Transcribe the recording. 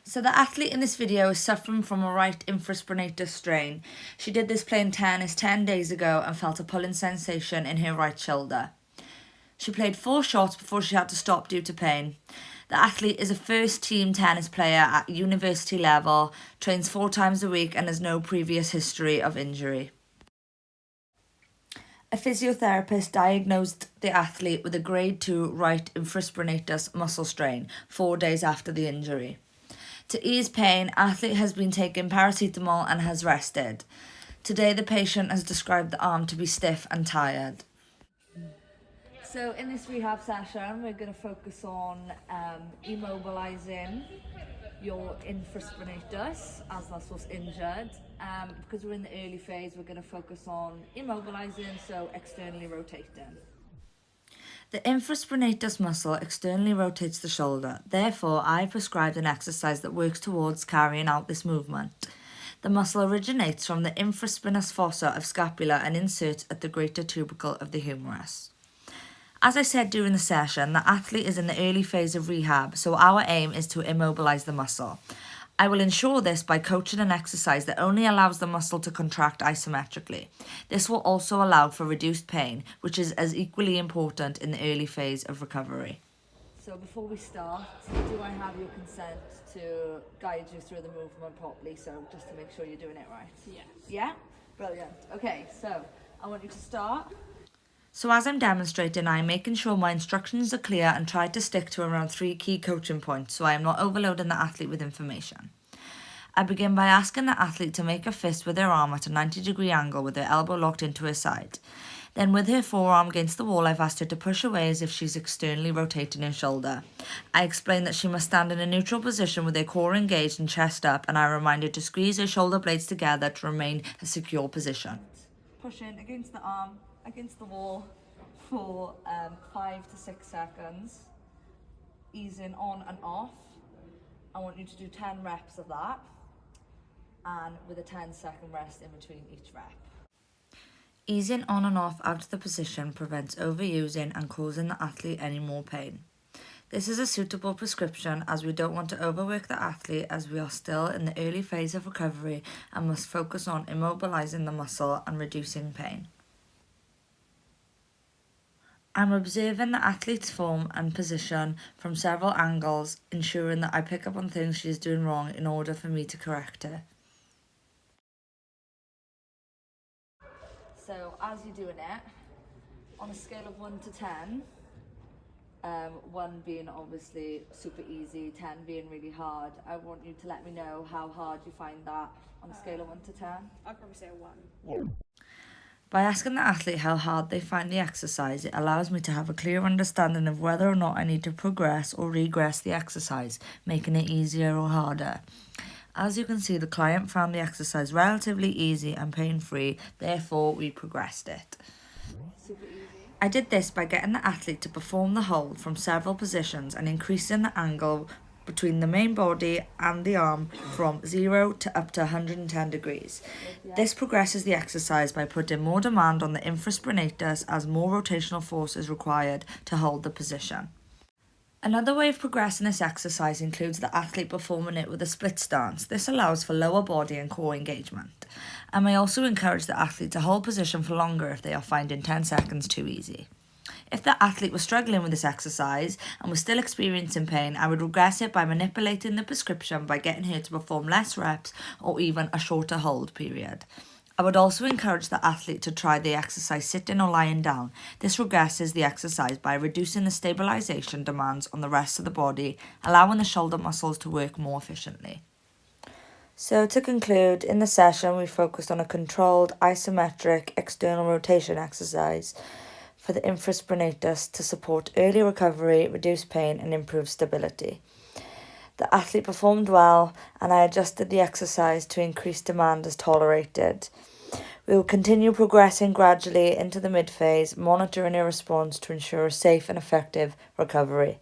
So the athlete in this video is suffering from a right infraspinatus strain. She did this playing tennis 10 days ago and felt a pulling sensation in her right shoulder. She played 4 shots before she had to stop due to pain. The athlete is a first-team tennis player at university level, trains 4 times a week and has no previous history of injury. A physiotherapist diagnosed the athlete with a grade 2 right infraspinatus muscle strain 4 days after the injury. To ease pain, athlete has been taking paracetamol and has rested. Today, the patient has described the arm to be stiff and tired. So in this rehab session, we're going to focus on immobilizing your infraspinatus as that's what's injured. Because we're in the early phase, we're going to focus on immobilizing, so externally rotating. The infraspinatus muscle externally rotates the shoulder. Therefore, I prescribed an exercise that works towards carrying out this movement. The muscle originates from the infraspinous fossa of scapula and inserts at the greater tubercle of the humerus. As I said during the session, the athlete is in the early phase of rehab, so our aim is to immobilize the muscle. I will ensure this by coaching an exercise that only allows the muscle to contract isometrically. This will also allow for reduced pain, which is as equally important in the early phase of recovery. So before we start, do I have your consent to guide you through the movement properly, so just to make sure you're doing it right? Yes. Yeah? Brilliant. Okay, so I want you to start. So as I'm demonstrating, I'm making sure my instructions are clear and try to stick to around 3 key coaching points so I am not overloading the athlete with information. I begin by asking the athlete to make a fist with her arm at a 90-degree angle with her elbow locked into her side. Then with her forearm against the wall, I've asked her to push away as if she's externally rotating her shoulder. I explain that she must stand in a neutral position with her core engaged and chest up, and I remind her to squeeze her shoulder blades together to remain a secure position. Pushing against the arm, against the wall for 5 to 6 seconds, easing on and off. I want you to do 10 reps of that, and with a 10-second rest in between each rep. Easing on and off out of the position prevents overusing and causing the athlete any more pain. This is a suitable prescription as we don't want to overwork the athlete as we are still in the early phase of recovery and must focus on immobilizing the muscle and reducing pain. I'm observing the athlete's form and position from several angles, ensuring that I pick up on things she is doing wrong in order for me to correct her. So as you're doing it, on a scale of 1 to 10, 1 being obviously super easy, 10 being really hard, I want you to let me know how hard you find that on a scale of 1 to 10. I'd probably say a 1. By asking the athlete how hard they find the exercise, it allows me to have a clear understanding of whether or not I need to progress or regress the exercise, making it easier or harder. As you can see, the client found the exercise relatively easy and pain-free, therefore we progressed it. Super easy. I did this by getting the athlete to perform the hold from several positions and increasing the angle between the main body and the arm from 0 to up to 110 degrees. This progresses the exercise by putting more demand on the infraspinatus as more rotational force is required to hold the position. Another way of progressing this exercise includes the athlete performing it with a split stance. This allows for lower body and core engagement. I may also encourage the athlete to hold position for longer if they are finding 10 seconds too easy. If the athlete was struggling with this exercise and was still experiencing pain, I would regress it by manipulating the prescription by getting her to perform less reps or even a shorter hold period. I would also encourage the athlete to try the exercise sitting or lying down. This regresses the exercise by reducing the stabilization demands on the rest of the body, allowing the shoulder muscles to work more efficiently. So to conclude, in the session we focused on a controlled isometric external rotation exercise for the infraspinatus to support early recovery, reduce pain and improve stability. The athlete performed well and I adjusted the exercise to increase demand as tolerated. We will continue progressing gradually into the mid-phase, monitoring her response to ensure a safe and effective recovery.